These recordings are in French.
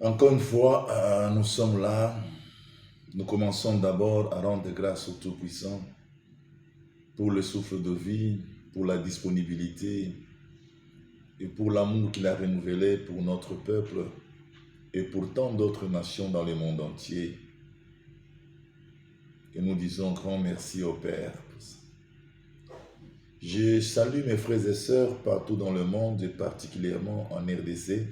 Encore une fois, nous sommes là. Nous commençons d'abord à rendre grâce au Tout-Puissant pour le souffle de vie, pour la disponibilité et pour l'amour qu'il a renouvelé pour notre peuple et pour tant d'autres nations dans le monde entier. Et nous disons grand merci au Père. Je salue mes frères et sœurs partout dans le monde et particulièrement en RDC,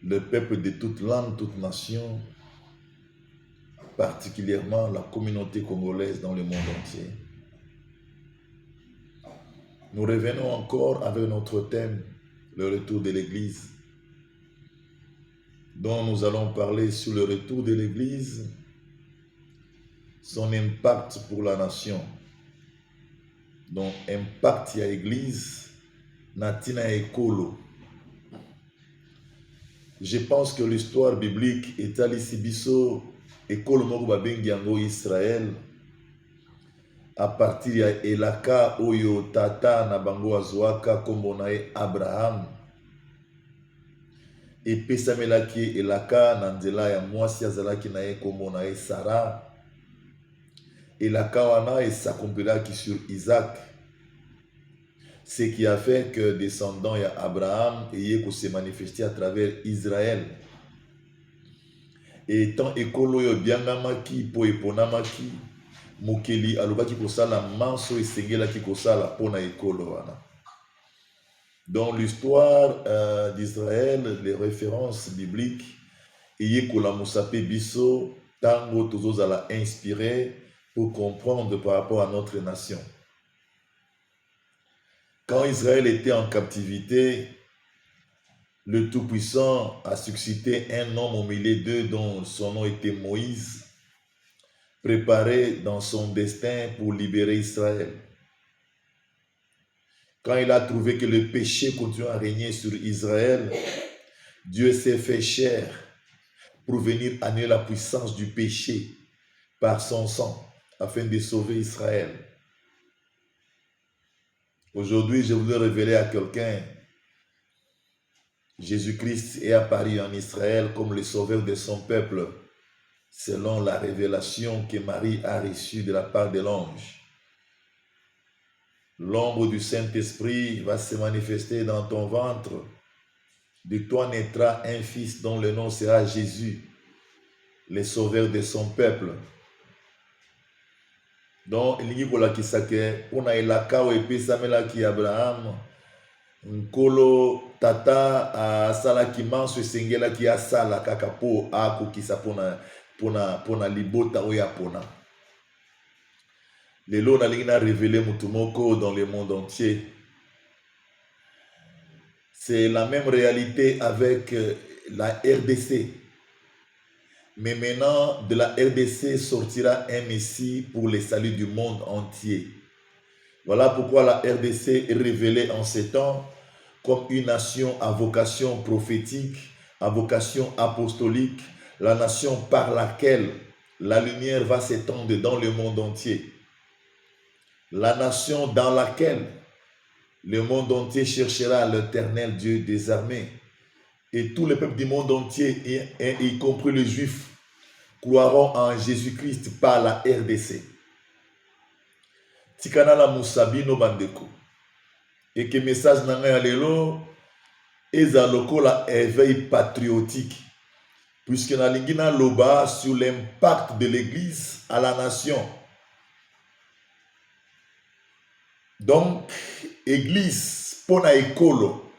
le peuple de toute langue, toute nation, particulièrement la communauté congolaise dans le monde entier. Nous revenons encore avec notre thème, le retour de l'Église, dont nous allons parler sur le retour de l'Église, son impact pour la nation. Donc, impact à l'Église, natina ekolo. Je pense que l'histoire biblique est à l'Isibiso, ekolo moko babengi yango Israël, à partir ya elaka oyo tata na bango azwaka kombo na ye Abraham, epesamelaki elaka na nzela ya mwasi azalaki na ye kombo na ye Sara. Elaka wana esakompelaki sur Isaac, ce qui a fait que descendant ya Abraham eye se manifester à travers Israël. Et étant ekolo oyo biangamaki po eponamaki, mokeli alobaki kosala manso esengelaki kosala pona ekolo wana. Dans l'histoire d'Israël, les références bibliques, eye kolamusa pe biso tango tozozala inspiré pour comprendre par rapport à notre nation. Quand Israël était en captivité, le Tout-Puissant a suscité un homme au milieu d'eux dont son nom était Moïse, préparé dans son destin pour libérer Israël. Quand il a trouvé que le péché continuait à régner sur Israël, Dieu s'est fait chair pour venir annuler la puissance du péché par son sang, afin de sauver Israël. Aujourd'hui, je voulais révéler à quelqu'un, Jésus-Christ est apparu en Israël comme le sauveur de son peuple, selon la révélation que Marie a reçue de la part de l'ange. L'ombre du Saint-Esprit va se manifester dans ton ventre. De toi naîtra un fils dont le nom sera Jésus, le sauveur de son peuple. Donc, il y a elaka epesamelaki Abraham, nkolo tata asalaki manso esengelaki asala kaka po akokisa pona libota oyo apona. Lelo nalingi na révéler mutu moko dans le monde entier. C'est la même réalité avec la RDC. Mais maintenant, de la RDC sortira un Messie pour le salut du monde entier. Voilà pourquoi la RDC est révélée en ces temps comme une nation à vocation prophétique, à vocation apostolique, la nation par laquelle la lumière va s'étendre dans le monde entier. La nation dans laquelle le monde entier cherchera l'Éternel Dieu des armées. Et tous les peuples du monde entier, y compris les Juifs, croiront en Jésus-Christ par la RDC. Tikana la Moussabino Bandeko. Et que message n'a lelo eza lokola éveil patriotique. Puisque na lingina loba sur l'impact de l'Église à la nation. Donc, Église, pona ekolo,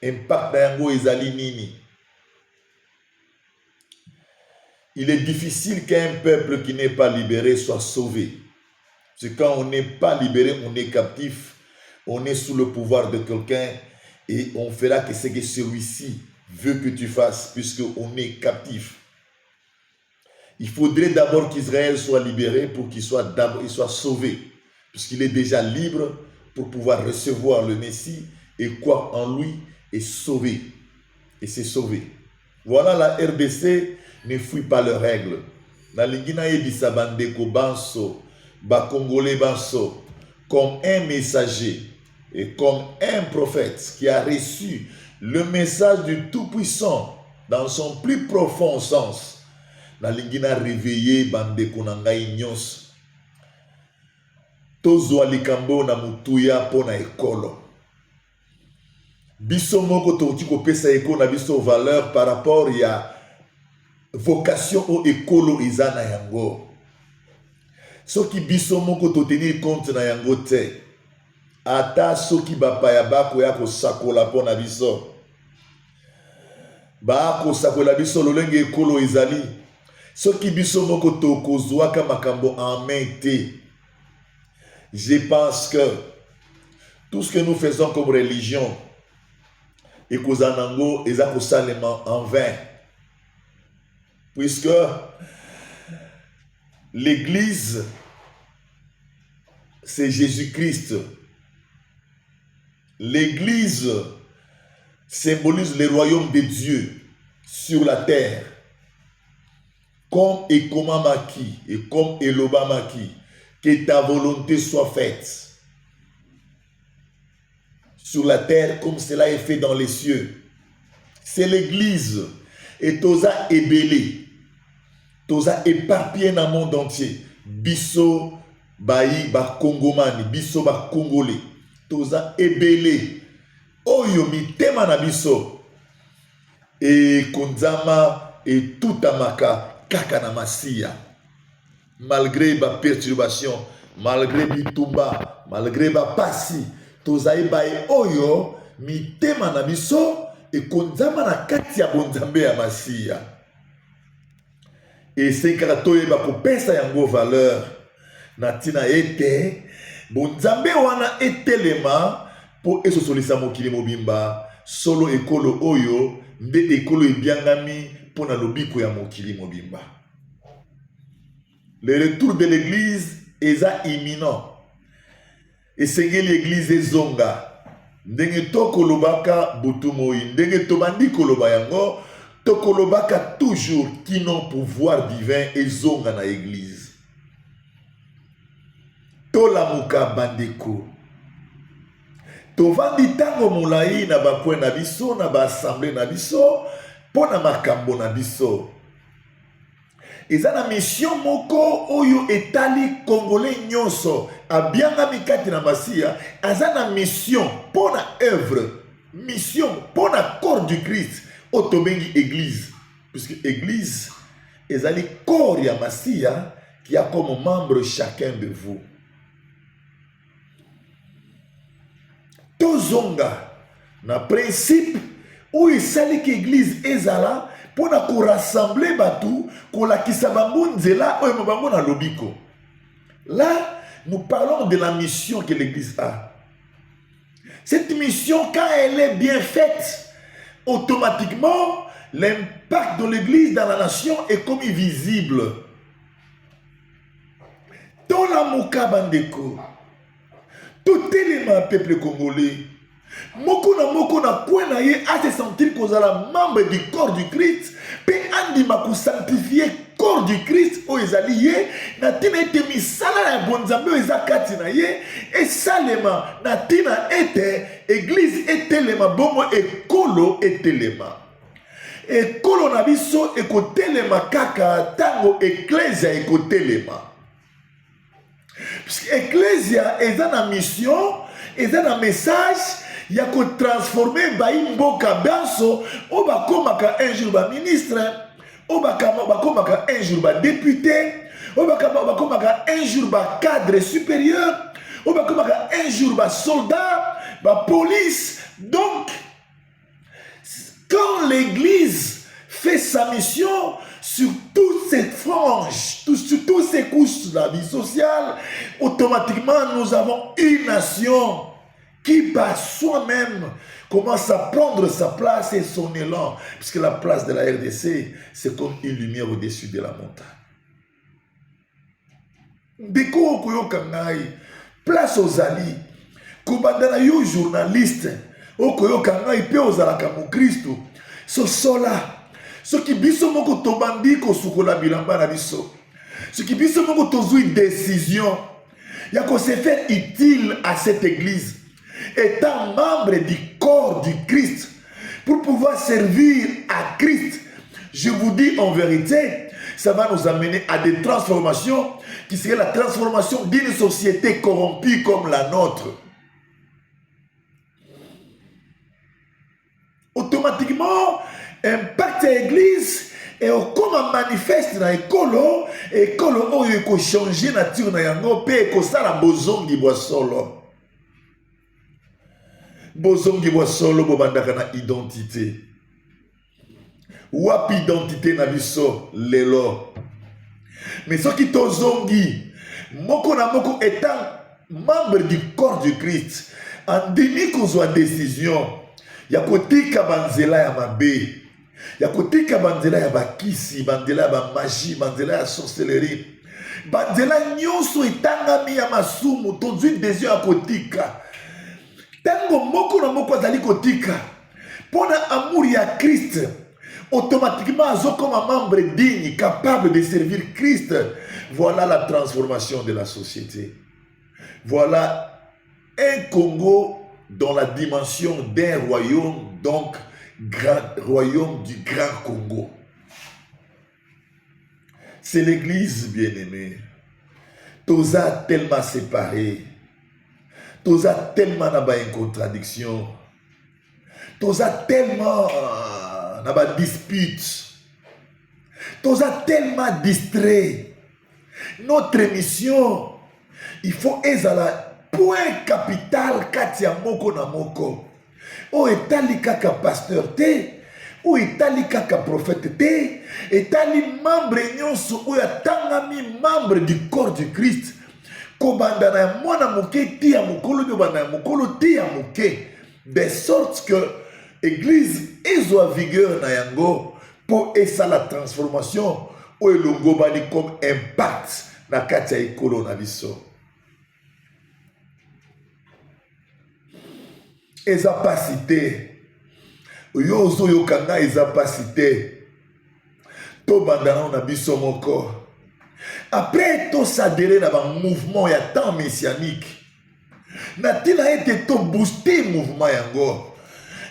impact d'ango ezali nini. Il est difficile qu'un peuple qui n'est pas libéré soit sauvé. C'est quand on n'est pas libéré, on est captif, on est sous le pouvoir de quelqu'un et on fera que ce que celui-ci veut que tu fasses puisqu'on est captif. Il faudrait d'abord qu'Israël soit libéré pour qu'il soit sauvé, puisqu'il est déjà libre pour pouvoir recevoir le Messie et croire en lui et sauver. Et c'est sauvé. Voilà, la RDC ne fuit pas leurs règles. Na lingina yebisa bandeko banso, ba congolais banso, comme un messager et comme un prophète qui a reçu le message du Tout-Puissant dans son plus profond sens. Nalingi na réveiller bandeko na ngai nyonso. Tozwa likambo na mutuya pona ekolo. Biso moko toki kopesa eko na biso valeur par rapport ya vocation au ekolo izana yango. Soki biso moko to tenir compte na yango te. Ata soki bapaya bako ya kosakola pona biso. Ba kosakola biso lolenge ekolo izali. Soki biso moko to kozwaka makambo en main te. Je pense que tout ce que nous faisons comme religion et kozanango eza kosalema en vain. Puisque l'église c'est Jésus-Christ. L'église symbolise le royaume de Dieu sur la terre. Comme Ekoma Maki et comme Eloba Maki, que ta volonté soit faite sur la terre comme cela est fait dans les cieux. C'est l'église. Et toza ébélé. Toza éparpillé dans le monde entier. Bisso, Baï, ba Congomani, Bisso, ba Congolais. Toza ébélé. Oyo mitema na biso. Et Konzama et tout amaka kaka na masia. Malgré ba perturbation, malgré bitumba, malgré ba pasi, tozaï bae oyo mitema na biso et konzama na kati ya bonzambe ya masia. Et c'est karatoye ba kopesa yango valeur na tina ete bonzambe wana etelema po esosolisa mokili mobimba solo ekolo oyo nde ekolo ebiangami po na lobiko ya mokili mobimba. Le retour de l'église est imminent. Et c'est que l'église est zonga. Ndenge to kolobaka butumoi. Ndenge to bandi koloba yango. To kolobaka toujours qui n'ont pouvoir divin et zonga na église. To lamuka bandeko. To vandi tango mulai na bakwe na biso, na ba assemblée na biso, po na makambo na biso. Eza na mission moko oyo etali Congolais nyonso abianga mikati na masia aza na mission pour na œuvre, mission pour na corps du Christ otobengi église, puisque église ezali corps ya masia qui a comme membre chacun de vous. Tozonga na principe où esali ki église ezala pour nous rassembler batou, pour la kisabambunzela ou mabango na lobiko. Là, nous parlons de la mission que l'église a. Cette mission, quand elle est bien faite, automatiquement, l'impact de l'église dans la nation est comme visible. Dans la Mouka Bandeko, tout élément peuple congolais, moko na kwena ye a se sentir kozala membre du corps du Christ pe andima ko sanctifier corps du Christ o ezali ye na tina ete misala ya bonzambe ezakati na ye et salema na tina ete église etelema bongo ekolo etelema ekolo na biso ekotelema kaka tango ecclesia ekotelema puisque ecclesia eza na mission eza na message il y a qu'on transformer Baimboka Banso, on va comme un jour ministre, on va comme un jour député, on va comme un jour cadre supérieur, on va comme un jour soldat, police. Donc, quand l'église fait sa mission sur toutes ces franges, sur toutes ces couches de la vie sociale, automatiquement nous avons une nation qui par soi-même commence à prendre sa place et son élan. Puisque la place de la RDC, c'est comme une lumière au-dessus de la montagne. Deko okoyoka ngai, place aux alliés, kobandana yo journaliste, okoyoka ngai pe ozalaka mo Kristo, so sola, so ki biso moko tobandi ko sukola bilamba na biso, so ki biso moko tozui décision, ya ko se faire utile à cette église, étant membre du corps du Christ, pour pouvoir servir à Christ. Je vous dis en vérité, ça va nous amener à des transformations qui seraient la transformation d'une société corrompue comme la nôtre. Automatiquement, impact à l'église et comme on manifeste dans l'école, l'école a changé la nature dans yango pe ko sala bozongi bwa solo. Bozongi bwa solo bo bandaka na identité. Wapi identité na biso lelo. Mais ce qui tozongi moko na moko étant membre du corps du Christ, en demi kozwa décision ya kotika banzela ya mabe. Ya kotika banzela ya bakisi, banzela ya bamagie, banzela ya sorcellerie. Banzela nyonso etangami ya masumu, tozwi désir ya kotika. Tango moko na moko azali kotika, pona amour ya Christ, automatiquement azo comme un membre digne, capable de servir Christ. Voilà la transformation de la société. Voilà un Congo dans la dimension d'un royaume, donc royaume du Grand Congo. C'est l'église bien-aimée. Toza tellement séparé. Toza tellement naba une contradiction. Toza tellement naba dispute. Toza tellement distrait. Notre mission, il faut ezala point capital katia moko na moko. O etali kaka pasteur te, o etali kaka prophète te, etali membre nyonso o atangami membre du corps du Christ. Kobanda na mwana moke ti ya mokolo nyo banda ya mokolo ti ya moke, de sorte que église ezwa vigueur na yango po esa la transformation o elongo bani comme impact na kati ya ekolo na biso. Eza pasité. Yo ozo yokanga eza pasité. To bandana na biso moko. Après to s'adhérer dans un mouvement ya temps messianique. Natina ete to booster mouvement yango.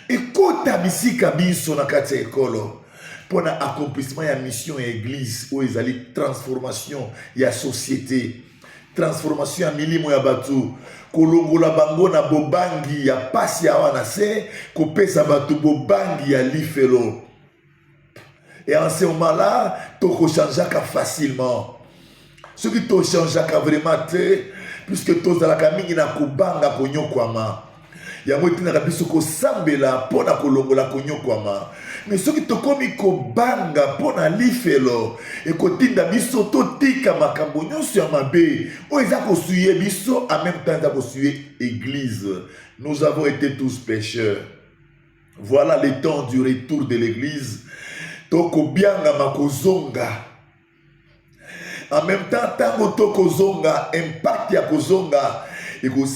Et kota bisika biso na kati ekolo. Pour l'accomplissement ya mission ya église où ezali transformation ya société. Transformation ya milimo ya batu. Kolongola bango na bobangi ya pasi ya wana se kopesa batu bobangi ya lifelo. Et en ce moment-là, toko changeaka facilement. Ce qui to changeaka vraiment te, puisque to zalaka mingi na kubanga konyokwama. Yango itina biso ko sambela pona kolongola konyokwama. Mais ce qui to komi ko banga pona lifelo et kotinda biso to tika makambo nyonso ya mabe o eza ko suye biso en même temps eza ko suye église. Nous avons été tous pécheurs. Voilà le temps du retour de l'église. Toko bianga makozonga. En même temps tango toko zonga impact ya kozonga et ko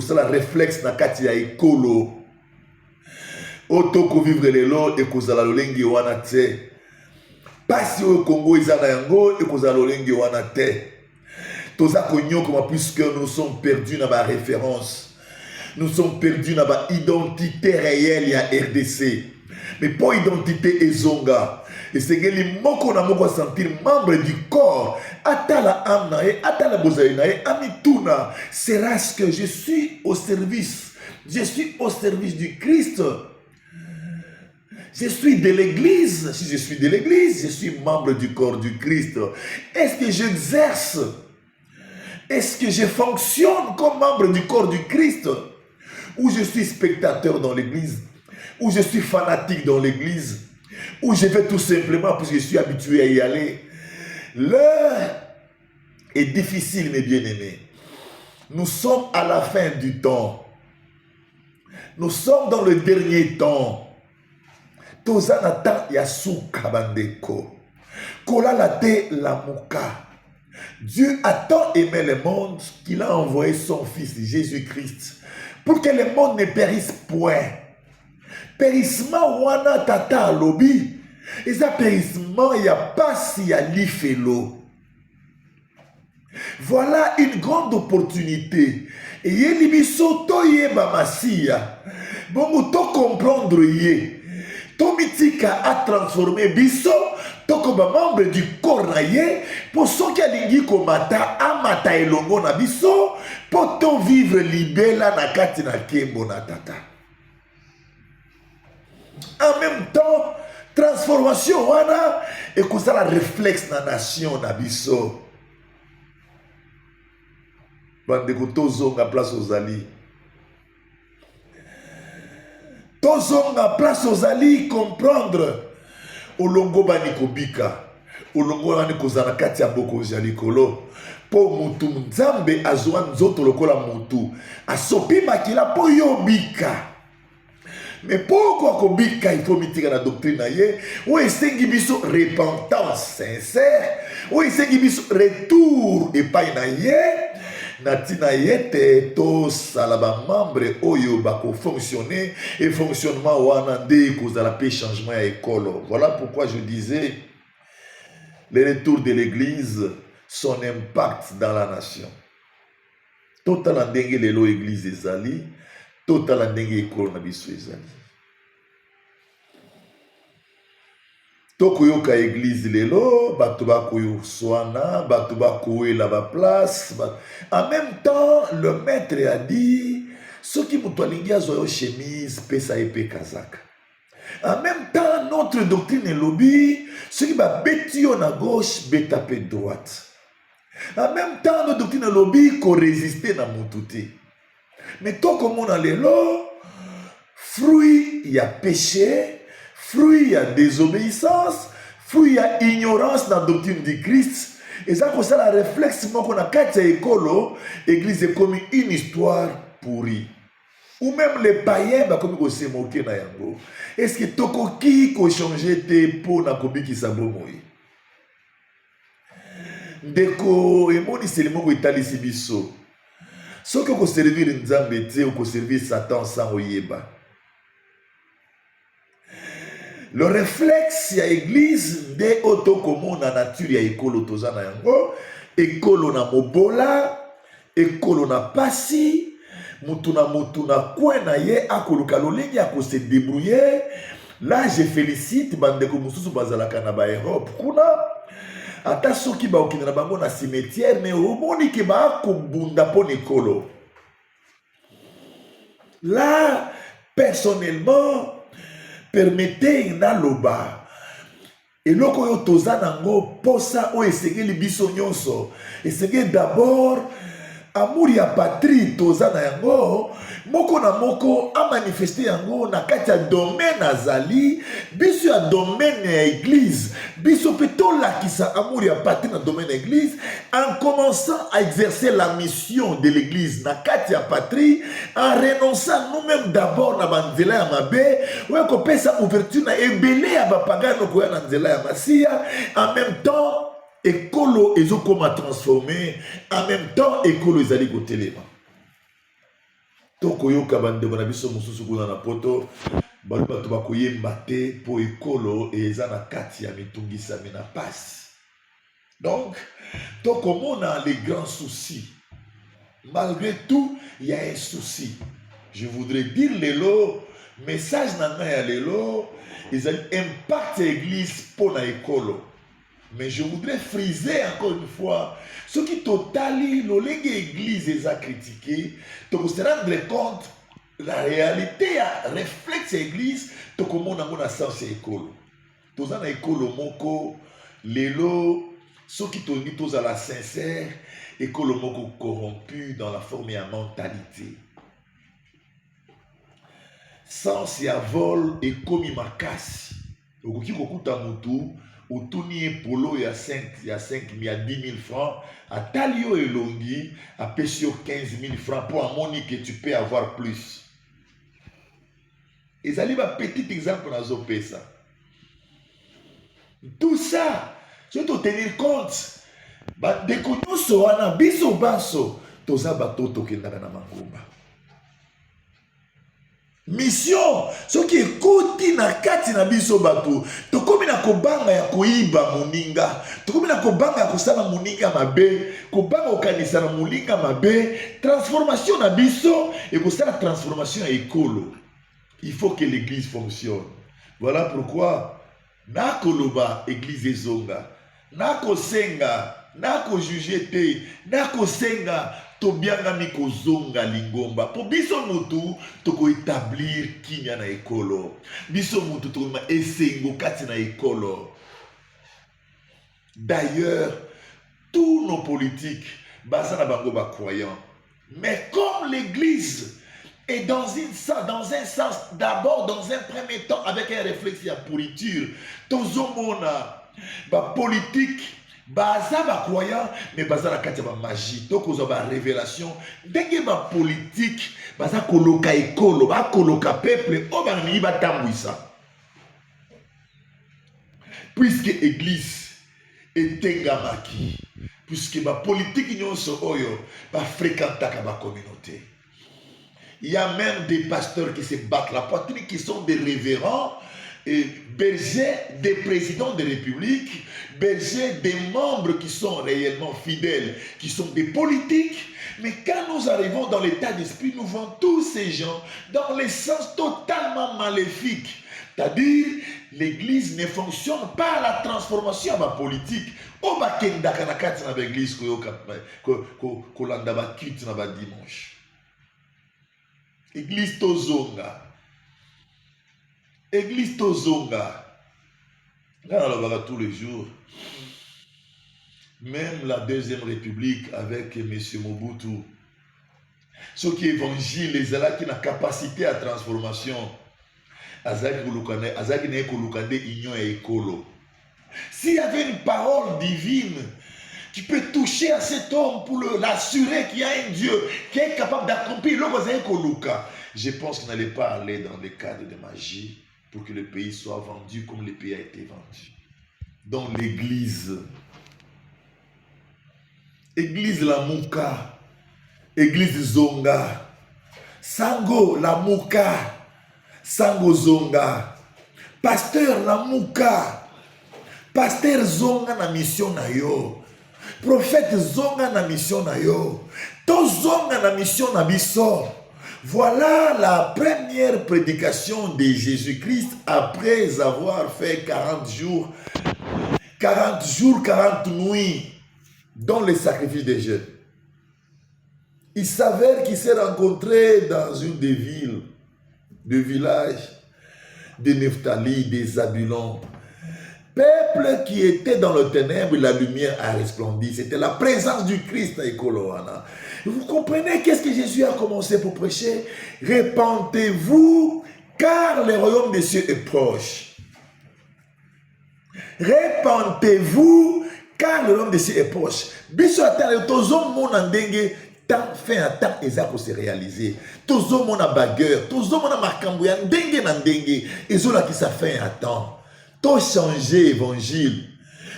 sala réflexe na kati ya ekolo. Otoko vivre lelo et kozala lolengi wana te. Pasi au Congo izana yango et kozala lolengi wana te. Toza konyoko puisque nous sommes perdus dans ma référence. Nous sommes perdus dans ma identité réelle ya RDC. Mais pour identité ezonga. Et c'est que les moko na moko sentir membre du corps. Atala amnae, atala bozainae, amituna. Sera ce que je suis au service. Je suis au service du Christ. Je suis de l'église. Si je suis de l'église, je suis membre du corps du Christ. Est-ce que j'exerce? Est-ce que je fonctionne comme membre du corps du Christ? Ou je suis spectateur dans l'église? Ou je suis fanatique dans l'église? Ou je vais tout simplement parce que je suis habitué à y aller? L'heure est difficile, mes bien-aimés. Nous sommes à la fin du temps. Nous sommes dans le dernier temps. Tozanata yasuka bandeko. Kolala te lamuka. Dieu a tant aimé le monde qu'il a envoyé son fils Jésus-Christ pour que le monde ne périsse point. Périssement wana tata lobi. Et ça périssement ya pasi ya lifelo. Voilà une grande opportunité. Et yeli biso to yeba masia. Bon to comprendre yé. tomitika a transformé biso toko ba membre du corps na ye pour soki alingi komata amata elongo na biso pour to vivre libela na kati na kembo na tata. En même temps, transformation wana ekozala réflexe na nation na biso. Bandeko tozonga place ozali. Tozonga place ozali comprendre. Olongo bani kobika. Olongo bani kozala kati ya bokonzi ya likolo. Po mutu nzambe azwa nzoto lokola mutu. Asopi makila po yo bika. Mais pourquoi kobika il faut mitika na doctrine na ye? Ou esengi biso repentance sincère. Ou esengi biso retour epai na ye. Natina yete to salaba membre oyo bako fonctionner et fonctionnement wana nde kozala pe changement ya école. Voilà pourquoi je disais le retour de l'église, son impact dans la nation. Total ndenge lelo église ezali, total ndenge école na biso ezali. Tokoyoka église lelo, bato bakoyo soana, bato bakoyela ba place. En même temps, le maître a dit, ceux qui mutualingi azoyo chemise, pesa epe kazaka. En même temps, notre doctrine est lobby, ceux qui ba betio na gauche, beta pe droite. En même temps, notre doctrine est lobby, qu'on résiste na mututi. Mais toi, comme on a lelo, fruit, il y a péché, fruit à désobéissance, fruit à ignorance dans la doctrine du Christ. Et ça, c'est la réflexe qu'on a quatre écoles, l'église est comme une histoire pourrie. Ou même les païens, comme ils se moquent na yango. Est-ce que toko qui ko changer tes peaux na kobi qui sabomoy? Ndeko emoni c'est le mot itali sibiso. Ce que ko servir nzambe te ou ko servir Satan sans oyeba. Le réflexe ya église de otokomo na nature ya ekolo tozana yango, ekolo na mobola, ekolo na pasi, mutuna kwena ye akoluka lolengi ako se débrouiller. Là je félicite bandeko mususu bazalaka na ba Europe kuna ata soki ba okina na bango na cimetière mais omoni ke ba kobunda po ekolo. Là personnellement permettez na loba eloko yo toza nango posa o esengeli biso nyonso esengeli d'abord amour ya patrie toza na yango moko na moko a manifester yango na kati ya domaine azali biso ya domaine ya église biso pe tolakisa amour ya patrie na domaine ya église en commençant à exercer la mission de l'église na kati ya patrie en renonçant nous-mêmes d'abord na banzela ya mabe oyo kopesa ouverture na ebele ya bapagano koya na nzela ya masiya en même temps ekolo ezokoma transformé en même temps ekolo ezali kotelema tokoyoka bandeko na biso mosusu kuna na poto bato bakoyemba te po ekolo eza na kati ya mitungisami na pasi. Donc tokomona les grands soucis. Malgré tout il y a un souci. Je voudrais dire lelo message na ngai ya lelo ezali impact ya église po na ekolo. Mais je voudrais friser encore une fois ce qui totali l'olenge église les a critiqué, donc se rendre compte la réalité a réflexe église to comment on a sens école. Tous en école moko lelo ceux qui toni tous à la sincère école moko corrompu dans la forme et la mentalité. Sans y vol et comme makasi. Okoki kokuta mutu Outuni polo ya 5 il y a 10 000 francs à Talio et Longi à Pessio 15 000 francs pour un moni que tu peux avoir plus. Et ça un petit exemple dans Zopesa. Tout ça, je dois tenir compte. Dès que nous sommes biso baso, toza bato tokendaka na mangomba. Mission ce qui écoute na kati na biso bato tokomi na kobanga ya koiba moninga tokomi na kobanga ya kosala moninga mabe kobanga okanisa na moninga mabe transformation na biso et kosala transformation ya ekolo. Il faut que l'église fonctionne. Voilà pourquoi, nakoloba église ezonga, nakosenga, nakojuge te, nakosenga, tobiangami kozonga lingomba. Po biso mutu, toko établir kimia na ekolo. Biso mutu toko esengo kati na ekolo. D'ailleurs, tous nos politiques, basés na bango ba croyants. Mais comme l'église est dans un sens, d'abord dans un premier temps, avec un réflexe à pourriture, tozomona, ba politique, baza ba croyant, mais baza la kati ba magie, tokozo ba révélation, denge ba politique, baza koloka ekolo, ba koloka peuple, o ba ni ba tambwisa. Puisque église etengamaki, puisque ma politique nyonso oyo ba fréquentaka ba communauté. Il y a même des pasteurs qui se battent la poitrine, qui sont des révérends, et bergers des présidents de république, bergers des membres qui sont réellement fidèles, qui sont des politiques. Mais quand nous arrivons dans l'état d'esprit, nous voyons tous ces gens dans le sens totalement maléfique. C'est-à-dire, l'église ne fonctionne pas à la transformation de la politique. On va dans l'église qu'on a dimanche. Église tozonga. Église tozonga. Là, on va tous les jours. Même la Deuxième République avec M. Mobutu. Ce qui est évangile, les là qui ont la capacité à transformation. S'il y avait une parole divine qui peut toucher à cet homme pour l'assurer qu'il y a un Dieu qui est capable d'accomplir je pense qu'il n'allait pas aller dans le cadre de magie pour que le pays soit vendu comme le pays a été vendu. Donc l'église, église la Mouka, église Zonga, Sango la Mouka, Sango Zonga, pasteur la Mouka, pasteur Zonga na mission na yo, prophète Zonga na mission na yo, to Zonga na mission na biso. Voilà la première prédication de Jésus-Christ après avoir fait 40 jours, 40 nuits dans le sacrifice des jeunes. Il s'avère qu'il s'est rencontré dans une des villes, de villages de Nephtali, des Zabulons. Peuple qui était dans le ténèbre, la lumière a resplendi. C'était la présence du Christ à Ekoloana. Vous comprenez qu'est-ce que Jésus a commencé pour prêcher? Répentez-vous, car le royaume des cieux est proche. Répentez-vous, car le royaume des cieux est proche. Tant fin à temps, ils ont se réaliser. Tous les gens bagueur, tous les gens marcambouya, dengue nan dengue, ils ont là qui ça fait à temps. Tout changer évangile.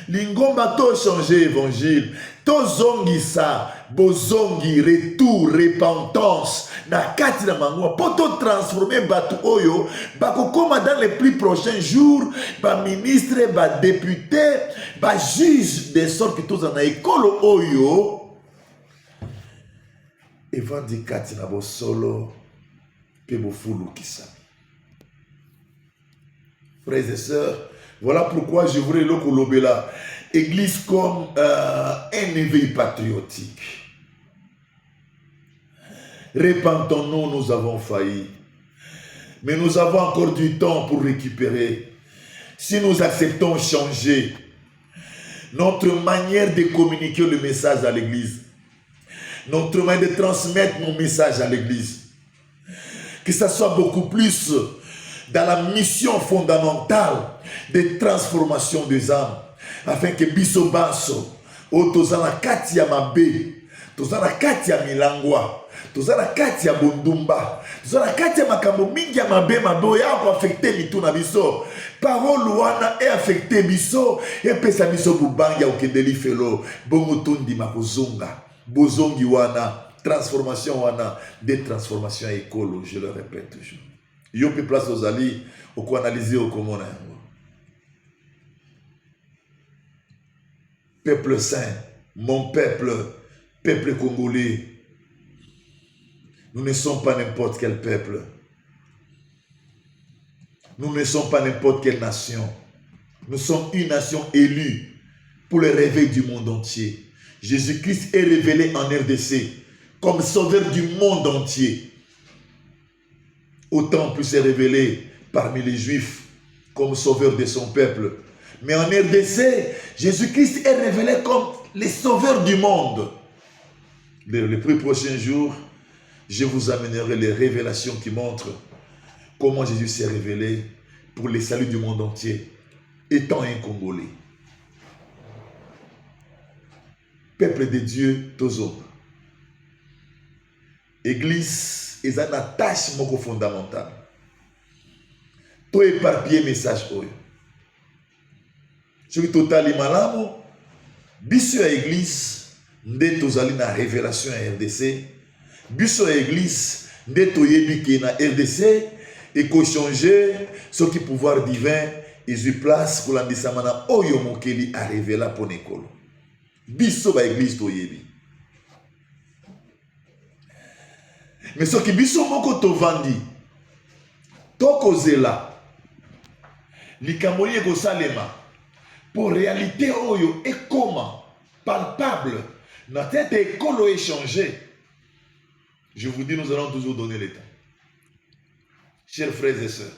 Lingomba tout changer évangile. Tout zongi ça, bozongi retour repentance. Na kati na mangwa pour tout transformer batu oyo, bako koma dans les plus prochains jours, ba ministre, ba député, ba juge de sorte que tous en a école oyo. Et vandi kati na bo solo pe bo fulu kisa. Frères et sœurs, voilà pourquoi je voudrais le kolobela église comme un éveil patriotique. Repentons-nous, nous avons failli. Mais nous avons encore du temps pour récupérer. Si nous acceptons changer notre manière de communiquer le message à l'église, notre manière de transmettre nos messages à l'église, que ça soit beaucoup plus dans la mission fondamentale de transformation des âmes, afin que biso baso, o tozana kati ya mabe, tozana kati ya milangwa, tozana kati ya bondumba, tozana kati ya makambo mingi ya mabe ya ko affecter mitu na biso. Parole wana e affecter biso, e pesa biso bubangi ya okendeli felo, bongo tondi makozonga, bozongi wana, transformation wana, des transformations écolo, je le répète toujours. Yo pe place aux alliés, au ko analyser au komona yango. Peuple saint, mon peuple, peuple congolais, nous ne sommes pas n'importe quel peuple. Nous ne sommes pas n'importe quelle nation. Nous sommes une nation élue pour le réveil du monde entier. Jésus-Christ est révélé en RDC comme sauveur du monde entier. Autant plus est révélé parmi les Juifs comme sauveur de son peuple. Mais en RDC, Jésus-Christ est révélé comme le sauveur du monde. Les plus prochains jours, je vous amènerai les révélations qui montrent comment Jésus s'est révélé pour le salut du monde entier, étant un Congolais. Peuple de Dieu, Tozo. Église, ils ont une tâche fondamentale. To éparpiller message oyo. Ce qui total malamu, biso ya église, nde tozali na révélation à RDC, biso ya église, nde toyebi ke na RDC, et ko changer ce qui pouvoir divin, et place pour l'andisama na oyo mokeli a révéla pour nekolo. Biso ba église toyebi. Mais ce qui biso moko tovandi, tokozela, likamoli ekosalema pour réalité oyo et comment palpable notre tête écolo est changé. Je vous dis, nous allons toujours donner le temps. Chers frères et sœurs,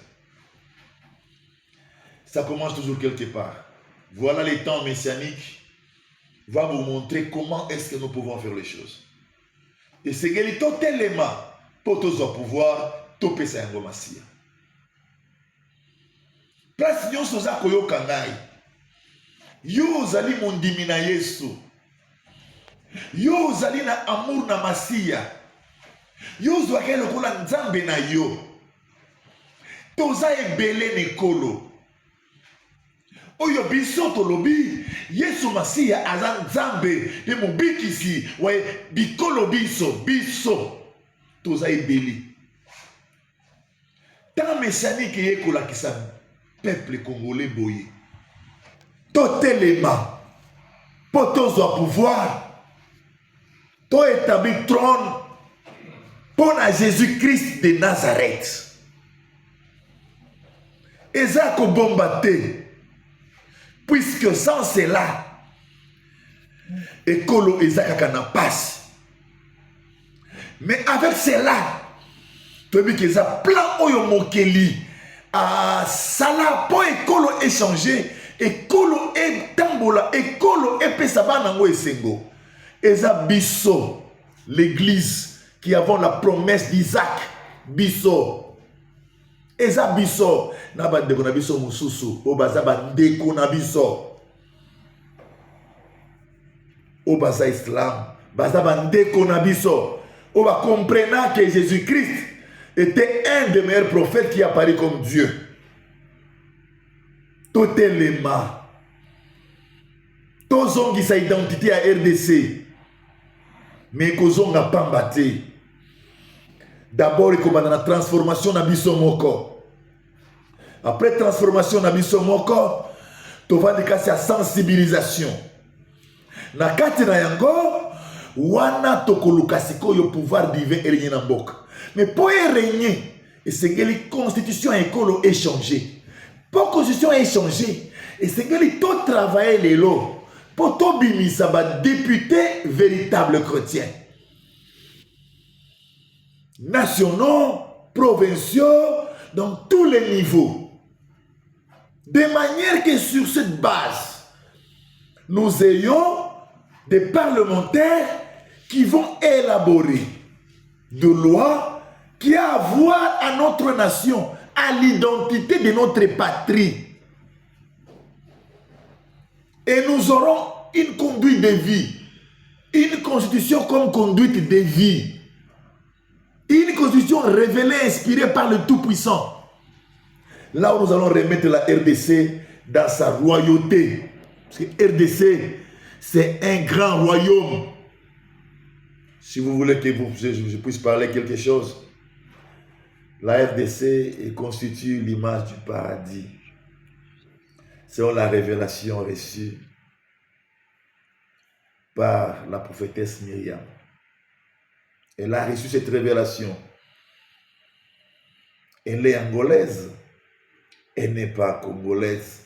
ça commence toujours quelque part. Voilà les temps messianiques va vous montrer comment est-ce que nous pouvons faire les choses. Et c'est que les tout éléments pour tous au pouvoir, tout peut s'engomasser. Place nyonso za koyoka ngai. Yo ozali mondimi na Yesu. Yo ozali na amour na Masia. Yo ozwaka lokola nzambe na yo. Toza ebele nekolo. Oyo biso tolobi Yesu Masia aza nzambe de mobikisi wa bikolo biso. Toza ebele. Tant messianique yekola kisami. Peuple congolais boyé. Tout élément, pour tous au pouvoir, tout établi trône pour Jésus-Christ de Nazareth. Et ça qu'on bombarde, puisque sans cela, écolo Ezaka n'a passe. Mais avec cela, tu as vu que ça plan oyo mokeli. Sala po ekolo échanger ekolo e tambola ekolo e pesaba nango esengo eza biso l'église qui avons la promesse d'Isaac biso eza biso na ba ndeko na biso mususu o baza ba ndeko na biso o baza islam baza ba ndeko na biso o ba comprendre que Jésus-Christ était un des meilleurs prophètes qui apparaît comme Dieu. Tout élément, tout zongi sa identité à RDC, mais qu'on n'a pas battu. D'abord, il y a la transformation na biso moko. Après transformation na biso moko, tu vas dire que c'est la sensibilisation. Na kati na yango, wana tokoluka sikoyo pouvoir divin et na mboka. Mais pour y régner, c'est que la constitution écolo est changée. Pour la constitution est changée, et c'est que tout travail les lots pour tout bimisa ba député véritable chrétien. Nationaux, provinciaux, dans tous les niveaux. De manière que sur cette base, nous ayons des parlementaires qui vont élaborer de lois qui a à voir à notre nation, à l'identité de notre patrie. Et nous aurons une conduite de vie, une constitution comme conduite de vie, une constitution révélée, inspirée par le Tout-Puissant. Là où nous allons remettre la RDC dans sa royauté. Parce que RDC, c'est un grand royaume. Si vous voulez que je puisse parler quelque chose, la RDC constitue l'image du paradis. Selon la révélation reçue par la prophétesse Myriam. Elle a reçu cette révélation. Elle est angolaise. elle n'est pas congolaise.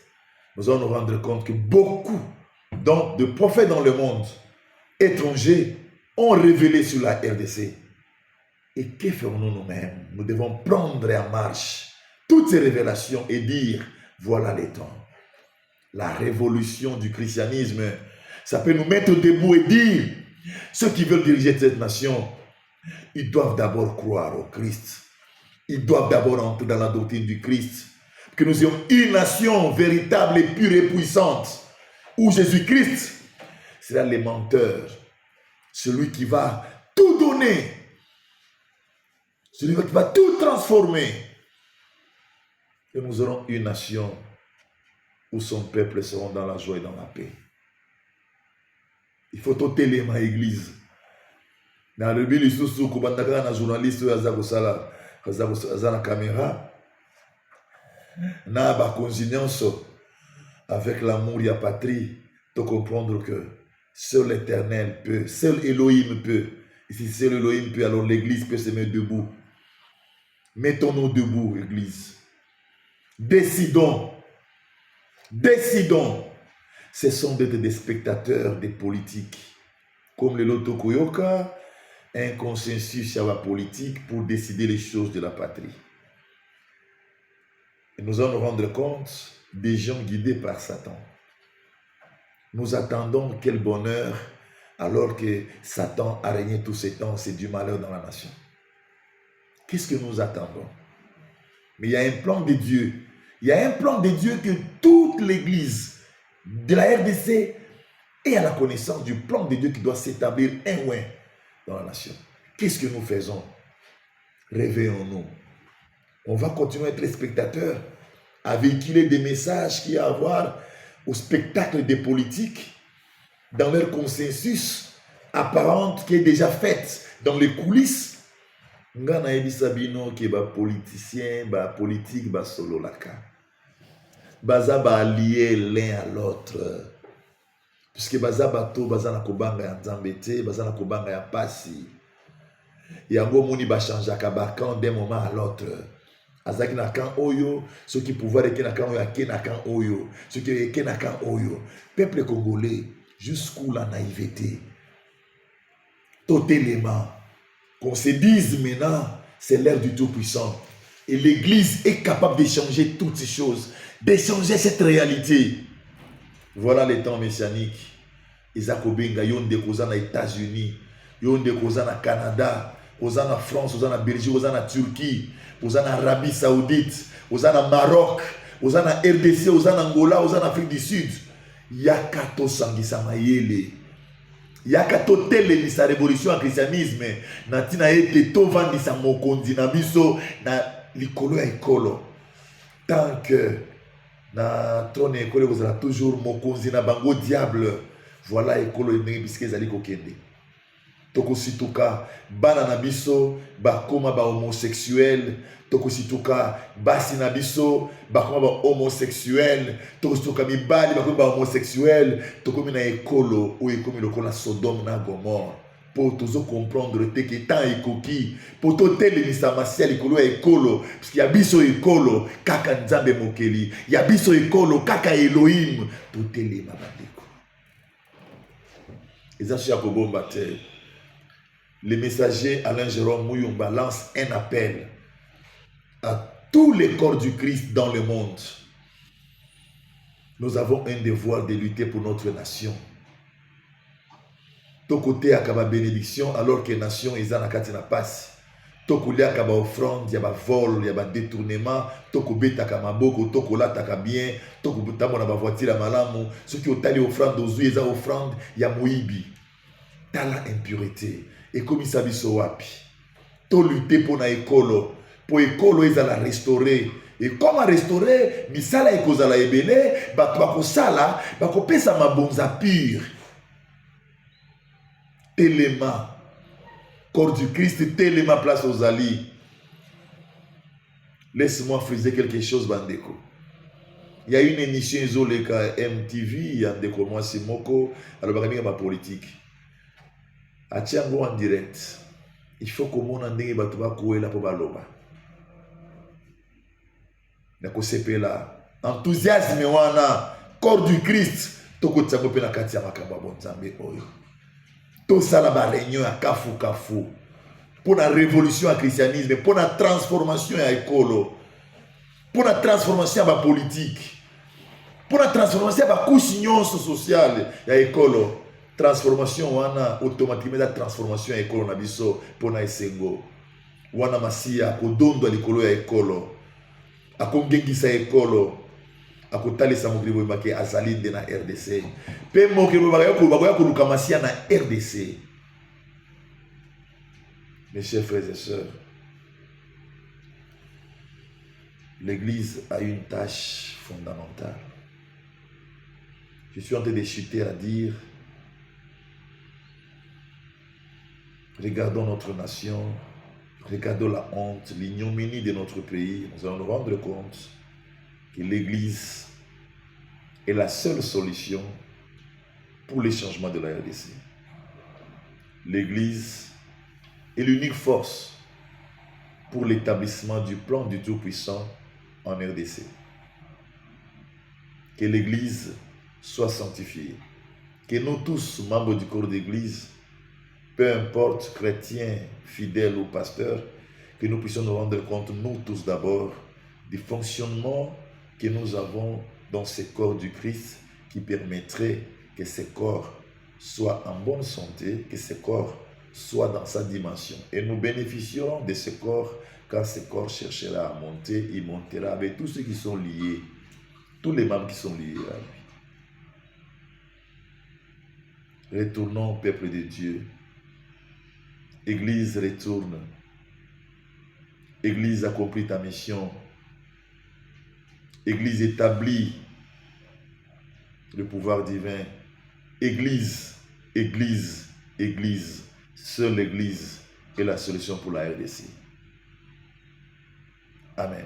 Nous allons nous rendre compte que beaucoup donc, de prophètes dans le monde étrangers ont révélé sur la RDC. Et que ferons-nous nous-mêmes? Nous devons prendre en marche toutes ces révélations et dire, voilà les temps. La révolution du christianisme, ça peut nous mettre debout et dire, ceux qui veulent diriger cette nation, ils doivent d'abord croire au Christ. Ils doivent d'abord entrer dans la doctrine du Christ. Que nous ayons une nation véritable et pure et puissante, où Jésus-Christ sera le menteur, celui qui va tout donner, celui qui va tout transformer. Et nous aurons une nation où son peuple sera dans la joie et dans la paix. Il faut ôter les mains à l'église. Dans le bilan, il y a un journaliste qui a la caméra. Il y a une conscience avec l'amour et la patrie. De comprendre que seul l'Éternel peut, seul Elohim peut. Et si seul Elohim peut, alors l'église peut se mettre debout. Mettons-nous debout, église. Décidons. Décidons. Cessons d'être des spectateurs des politiques. Comme le Loto Koyoka, un consensus sur la politique pour décider les choses de la patrie. Et nous allons nous rendre compte des gens guidés par Satan. Nous attendons quel bonheur alors que Satan a régné tous ces temps, c'est du malheur dans la nation. Qu'est-ce que nous attendons? Mais il y a un plan de Dieu. Il y a un plan de Dieu que toute l'église de la RDC est à la connaissance du plan de Dieu qui doit s'établir un ouin dans la nation. Qu'est-ce que nous faisons? Réveillons-nous. On va continuer à être spectateurs, à véhiculer des messages qui ont à voir au spectacle des politiques dans leur consensus apparente qui est déjà faite dans les coulisses. Ngana ebi sabino qui ba politicien, ba politique, ba solo laka. Baza ba lié l'un à l'autre. Puisque baza bato baza na kobanga ya nzambete, baza na kobanga ya pasi. Yango moni ba changeaka ba quand d'un moment à l'autre. Azaki na kan oyo, ceux qui pouvoir eke na kan oyo, ake na kan oyo, ceux qui eke na kan oyo. Peuple congolais, jusqu'où la naïveté, totalement, qu'on se dise maintenant, c'est l'ère du Tout-Puissant. Et l'Église est capable d'échanger toutes ces choses, d'échanger cette réalité. Voilà les temps messianiques. Isaac Obenga, yon de causa na États-Unis, yon de causa na Canada, oza na France, oza na Belgique, oza na Turquie, oza na Arabie Saoudite, oza na Maroc, oza na RDC, oza na Angola, oza na Afrique du Sud. Yaka to sangisa mayele. Yaka to telemisa révolution en christianisme. Natina ete to vandisa mokondi na biso na likolo ya ekolo. Tant que na trône ekolo vous aurez toujours mokonzi na bango diable. Voilà ekolo ndenge biske ezali kokende. Tokosituka bana na biso bakoma ba homosexuel, tokosituka basi na biso bakoma ba homosexuel, tokosituka mibali bakoma ba homosexuel, tokomi na ekolo o ekomi lokola Sodome na Gomorre. Pour tozo comprendre te que tant ekoki, pour to telemisa masia likolo ya ekolo, parce qu'il y a biso ekolo kaka nzambe mokeli, il y a biso ekolo kaka Elohim, to telema bandeko. Ezachi ya kobomba te. Le messager Alain Jérôme Mouyumba lance un appel à tous les corps du Christ dans le monde. Nous avons un devoir de lutter pour notre nation. Tokote akaba bénédiction alors que nation est en katina passe. Tokolia akaba offrande, il y a vol, il y a détournement, tokobeta kamaboko, tokolata ka bien, tokobutamo na ba voiture malamu, ceux qui ont tali offrande aux yeux, offrande, il y a moibi. Tala impureté. Et comme ça biso wapi. To lutter pour na ekolo. Pour ekolo ezala restaurer. Et comment restaurer? Misala ekozala ebele, bato bakosala, bakopesa mabonza pire. Téléma. Corps du Christ, téléma place aux alliés. Laisse-moi friser quelque chose, bandeko. Il y a une émission isolée à MTV, il y a des moi c'est Moko, alors il y a ma politique. Atiango en direct. Il faut que mon andenge batuba kouela pour baloba. nakosepela enthousiasme wana corps du Christ tokotiango mpe na kati ya makambo ya bonzambe oyo tosala bareunion ya kafu pour la révolution ya christianisme, pour la transformation ya ekolo, pour la transformation ya politique, pour la transformation ya couche nyonso sociale ya ekolo. Transformation wana automatiquement la transformation ya ekolo na biso pona esengo wana masia akodondo likolo ya ekolo akongengisa ekolo akotalisa mokili boyebake azali nde na RDC pe mokili bakoya koluka masia na RDC. Mes chers frères et sœurs, l'Église a une tâche fondamentale. Je suis en train de chuter à dire, regardons notre nation, regardons la honte, l'ignominie de notre pays. Nous allons nous rendre compte que l'Église est la seule solution pour les changements de la RDC. L'Église est l'unique force pour l'établissement du plan du Tout-Puissant en RDC. Que l'Église soit sanctifiée. Que nous tous, membres du corps d'Église, peu importe chrétiens, fidèles ou pasteurs, que nous puissions nous rendre compte, nous tous d'abord, du fonctionnement que nous avons dans ce corps du Christ qui permettrait que ce corps soit en bonne santé, que ce corps soit dans sa dimension. Et nous bénéficierons de ce corps quand ce corps cherchera à monter, il montera avec tous ceux qui sont liés, tous les membres qui sont liés à lui. Retournons au peuple de Dieu. Église, retourne. Église, accomplit ta mission. Église, établit le pouvoir divin. Église, Église, Église. Seule l'Église est la solution pour la RDC. Amen.